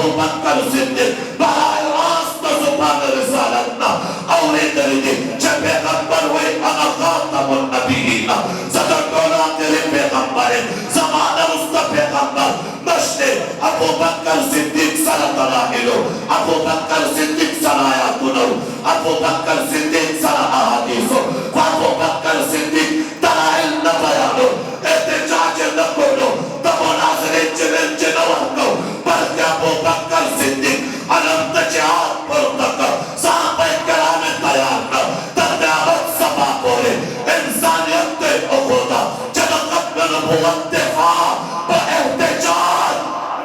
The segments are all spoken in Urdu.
ابو بکر صدیق براہ راست زبان رسالتنا اورید رہی چھ پیغمبر ہوئی انا خاتم النبیین صدر دولا تیرے پیغمبر زمان رست پیغمبر مشتے ابو بکر صدیق صلی اللہ علیہ ابو بکر صدیق صلی آیاتنو ابو بکر صدیق صلی احادیثو ابو بکر صدیق دلائل نبیانو احتجاج نکولو تمناظر چلن چنوانو بلکہ ابو بکر صدیق علم تجہاد پرتکا صحابہ کرام تیارنا تردیابت سبا بولے انسانیت اخودا جنقت میں نبوت دفاع با احتجاج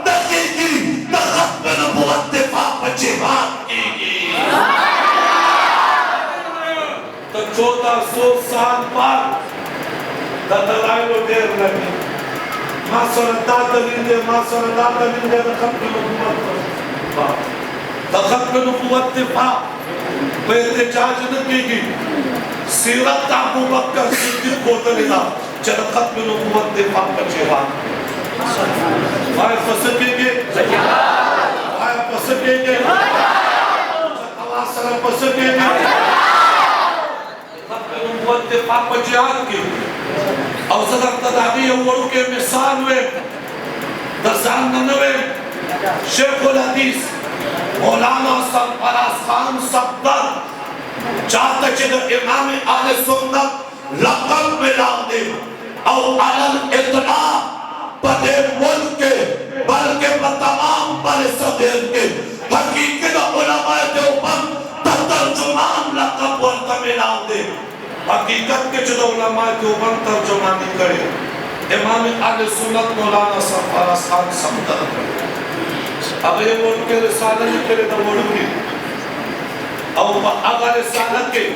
دقیقی نقت میں نبوت دفاع با جہاد کی تو 1400 سال بعد دا دلائل و دیر لگی ما سرطا دلیل دے ما سرطا دلیل دے ختم نبوت دا ختم نبوت دفاع پہ احتجاج نکی گی سیرت ابو بکر صدیق کو دلینا چل ختم نبوت دفاع کا جہاد آئے پسکیں گے آئے پسکیں گے آواز سر پسکیں گے ختم نبوت دفاع کا جہاد کی اور صدر تدابی اوڑو کے مثال ہوئے درزان ننوے شیخ الحدیث مولانا سرفراز خان صفدر چاہتا چھے امام آل سنت لقب ملا دے اور علم اطلاع پدے ملک کے بلکہ تمام بل صدر کے حقیقت علماء دیوبند ترجمان لقب ورطہ ملا دے حقیقت کے جو علماء دیوبند ترجمانی کرے امام اہل سنت مولانا سرفراز خان صفدر اب یہ ملک کے رسالہ نکلے تو مڑوں گی اور اگر رسالت کے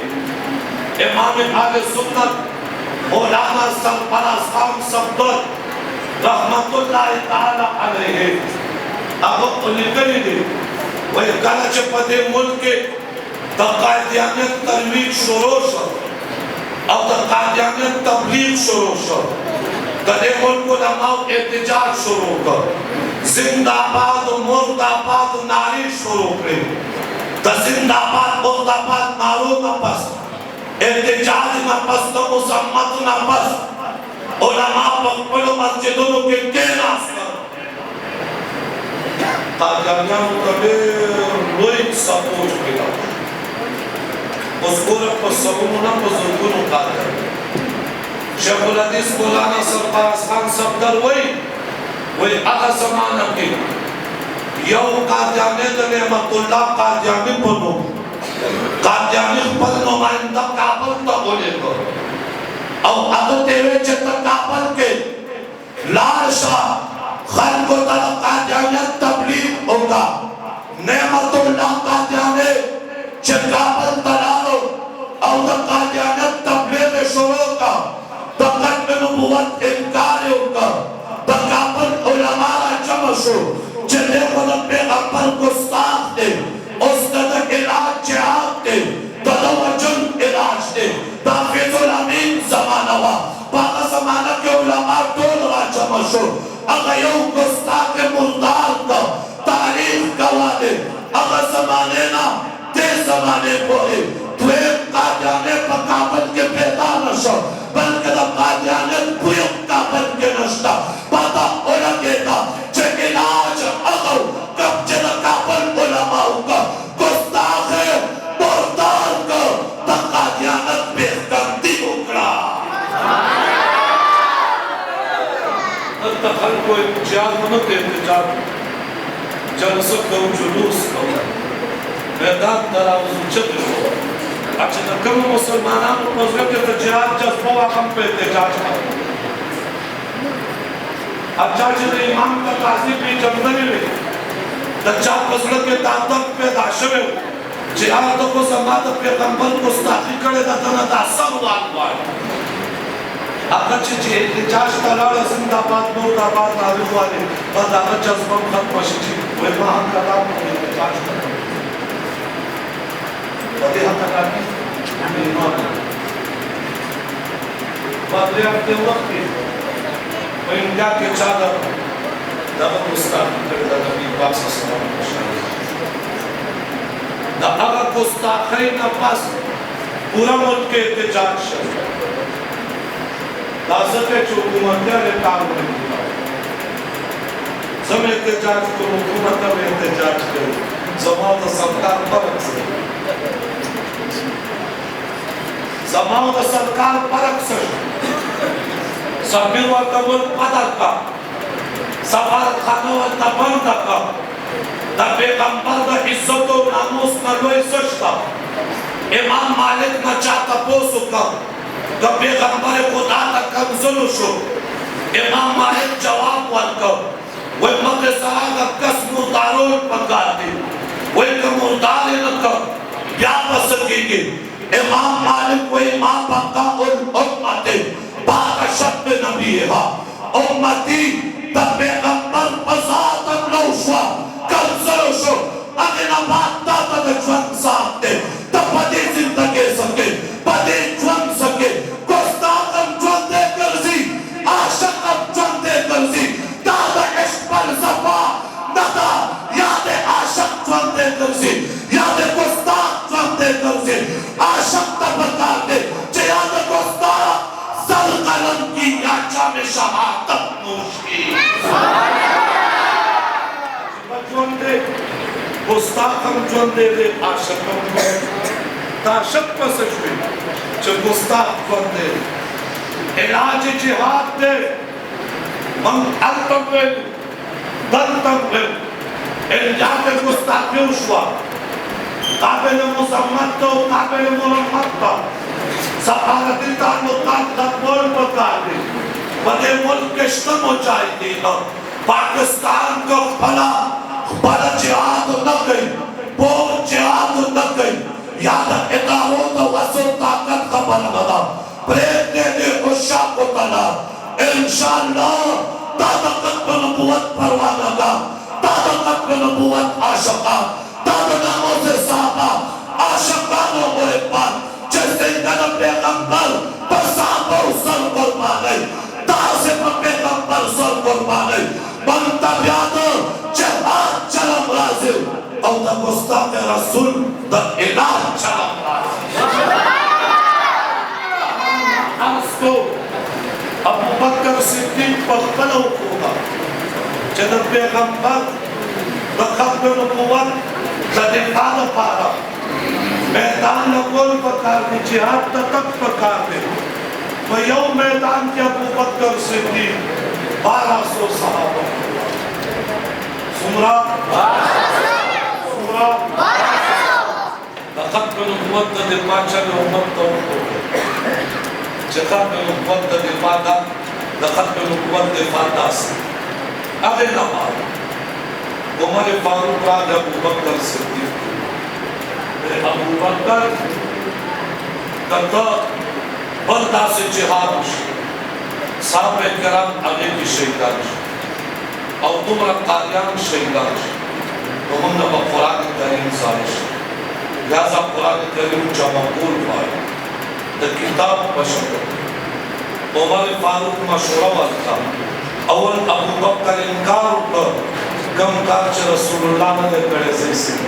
امام اہل سنت مولانا سرفراز خان صفدر رحمت اللہ تعالی علیہ اب نکلی دے وہ کہنا چپتے ملک کے دا قائدیانیت ترویج شروع شد اور دا قائدیانیت تبلیغ شروع شد کدے ملک علماء احتجاج شروع کر زندہ آباد و مرد آباد ناری شروع کرے دا زندہ آباد مرد آباد نارو نہ پس احتجاج نہ پس تو مسمت نہ پس علماء پکپلو مسجدوں کے کیناس کر قادیانیان کبیر لوئی سپوچ پلا اس کو رب سبونہ بزرگونوں قادر شیخ الحدیث مولانا سرفراز خان صفدر وہی آغا زمانہ کی یو قادیانی در نعمت اللہ قادیانی بنو قادیانی پر نمائندہ کابل تا بولے گا اور اگر تیوے چتر کابل کے لال شاہ خلق و تعالی قادیانیت تبلیغ ہوگا نعمت اللہ قادیانی چکابل تلالو اور قادیانیت تبلیغ شروع کا تقت میں نبوت انکار ہوگا تقابل علماء جمع شو چلے خود پیغمبر گستاخ دے اس قدر علاج جہاد دے تدوجن علاج دے تحفیظ الامین زمانہ وا باقا زمانہ کے علماء دول را جمع شو اگر یوں گستاخ مردار کا تاریخ گوا دے اگر زمانے نا تے زمانے کوئے تو ایک قادیانے پا کابل کے پیدا نشو بلکہ دا قادیانے کوئے کابل کے نشتا پتا علماء کا چھے علاج اگر کب جدا کابل علماء کا گستاخ مردار کا تا قادیانت بہتر اکڑا اتخل کو انتجاد منت انتجاد جلسک کو جلوس کو میدان تراوز چکر ہو اچھا نکم مسلمانان مذہب کے تجہاد جذبہ وقم پہ احتجاج کر اچھا جنہیں امام کا تعظیم بھی جمدنی لے تجہاد مذہب کے تعدد پہ داشوے جہاد کو سمات پیغمبر کو استاقی کرے دا دنا دا سب واقع ہے اگر چیزی احتجاج تلال زندہ بات مرد آباد ناوی والے بعد اگر جذبہ ختم شیچی وہ مہان کلام کو احتجاج کرے وقتی حتی کرنی ہمیں ایمان ہے بعد ریاکتے وقتی وہ انڈیا کے چادر دبا مستقی کرے دا نبی پاک صلی اللہ علیہ وسلم دا اگر گستاخی نفس پورا ملک کے احتجاج شد لازت ہے جو حکومتیاں نے کام نہیں کیا سب احتجاج کو حکومتہ میں احتجاج کرو زمان دا سرکار پرک سے زمان دا سرکار پرک سے سبیر وقت ملک پدر کا سفارت خانہ وقت بند کا دا پیغمبر دا عزت و ناموس نلوی سشتا امام مالک نہ چاہتا پوسو کا دا پیغمبر خدا تا کمزلو شو امام مالک جواب ورکا وہ مقصرہ کا کس مرداروں پکار دی وہ ایک مرداری نکا یا بسکی گی امام مالک وہ امام بقا امت بعد شب نبی ہے امتی دا پیغمبر بزادم نوشوا کمزلو شو اگر نبات داتا دا جوان ساکتے تا پدی زندگی سکے پدی جوان سکے گستاخم جوان دے کرزی عاشقم جوان دے کرزی دادا عشق پر زفا ندا یاد عاشق جوان دے کرزی یاد گستاخ جوان دے کرزی عاشق تا بتا دے چے یاد گستاخ سر قلم کی یاچا میں شہادت نوش کی جوان دے گستاخم جوان دے دے عاشقم جوان تاشق پسشوی چو گستاخ جوان دے علاج جہاد دے من التمویل دلتمویل الیاد گستاخیو شوا قابل مزمت تو قابل مرمت تا سفارتی تعلقات تقبول بکار دی بدے ملک کشتم ہو جائی دینا پاکستان کو بڑا جہاد نہ گئی بہت جہاد نہ گئی یاد اداروں تو وصل طاقت کا بلغدا بریک دے دے اشاء کو تلا انشاءاللہ دادا قطب نبوت پروانا گا دادا قطب نبوت عاشقہ دادا ناموں سے صحابہ عاشقانوں کو اقبال جیسے گنب پیغمبر بسابہ سر قربانی تازے پر پیغمبر سر قربانی بنتا بیادر جہاد چلم رازل او دا گستاخ رسول دا الہ چلم رازل عرض کو ابو بکر صدیق پر بلو ہوگا جدر پیغمبر دا ختم نبوت دا دفاع پارا میدان لگول پکار دی جہاد دا تک پکار دی وہ یو میدان کی ابو بکر صدیق 1200 صحابہ سمرا لقد من قوت دفاع چل امت تو چقدر من قوت دفاع دا لقد من قوت دفاع داس اگر نمار عمر فاروق راج ابو بکر صدیق ابو بکر دتا بلدہ سے جہاد صحابہ کرام آگے کی شہیدان او تمرا قاریان شہیدان تو ہم نے قرآن کریم سارش لہذا قرآن کریم جمعقول پائے دا کتاب بشکر عمر فاروق مشورہ والتا اول ابو بکر انکار کر کم کار چھ رسول اللہ نے کڑے سے سکھ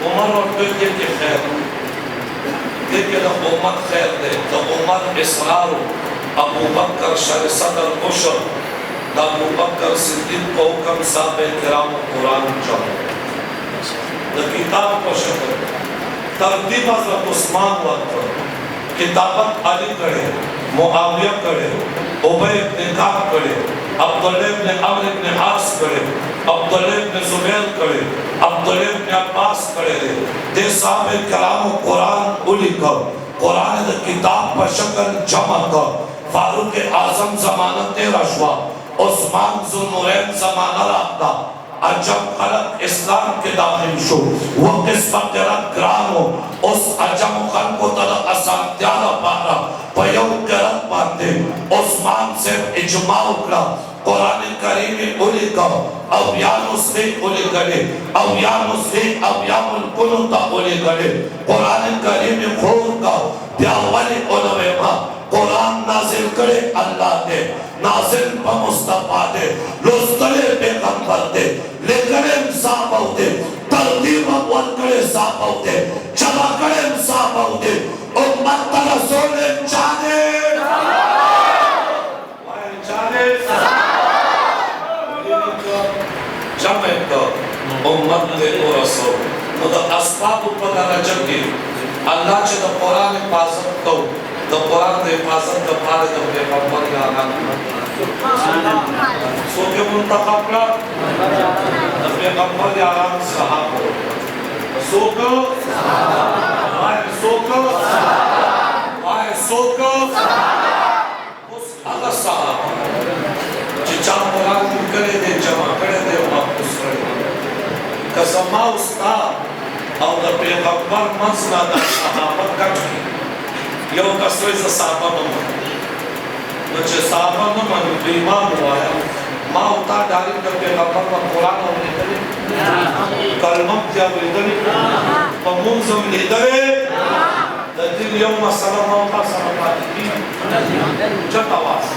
عمر اور دیکھے کہ خیر دیکھے دا امت خیر دے دا امت اسرار ابو بکر شر صدر عشر دا ابو بکر صدیق کو حکم صاحب کرام قرآن جمع دا کتاب کو شکر ترتیب حضرت عثمان وقت کتابت علی کرے معاویہ کرے عبی ابن کعب کرے عبداللہ ابن عمر ابن عاص کرے عبداللہ ابن زبیر کرے عبداللہ ابن عباس کرے دے صاحب کرام قرآن اولی کر قرآن دا کتاب پر شکل جمع کر فاروق اعظم زمانت رشوہ عثمان ذوالنورین زمانہ رابطہ عجب خلق اسلام کے داخل شو وہ قسمت رد گرانو اس عجب خلق کو تدہ اسان تیارہ پارا پیو کرد باندے عثمان سے اجماع اکلا قرآن کریم اولی کا اویانو سے اولی کرے اویانو سے اویام القنوتا اولی کرے قرآن کریم خور کا پیاوالی علوے ماں قرآن نازل کرے اللہ دے نازل پا مصطفیٰ دے لستلے پیغمبر برابر لیکن صاحب ہوتے ترتیب اول کرے صاحب ہوتے چلا کرے صاحب ہوتے امت رسول چاہے جمع تو امت و رسول تو دا اسباب پر رجب کی اللہ چھ دا قرآن حفاظت کو دا قرآن حفاظت دا پارے دا پیغمبر یا سو کے منتخب کا دا پیغمبر یا صحابہ سو کو اس اگر صحابہ چچا قرآن کرے دے جمع کرے دے واپس کرے قسمہ استاد اور دا پیغمبر منزلہ دا صحابہ کچھ یو کسوئی سے صحابہ نمان نچے صحابہ نمان بیمان ہوا ہے ماں اتا ڈالی دا پیغمبر کا قرآن ہونے دلی کلمم کیا ہوئی دلی فمونزم لی دلی دا دل یوم سلام ہوتا سلام آتی جت آواز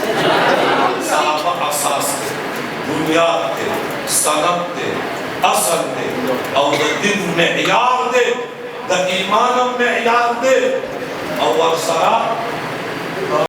صحابہ اساس دے بنیاد دے سند دے اصل دے اور دا دن معیار دے دا ایمان معیار دے اور سرا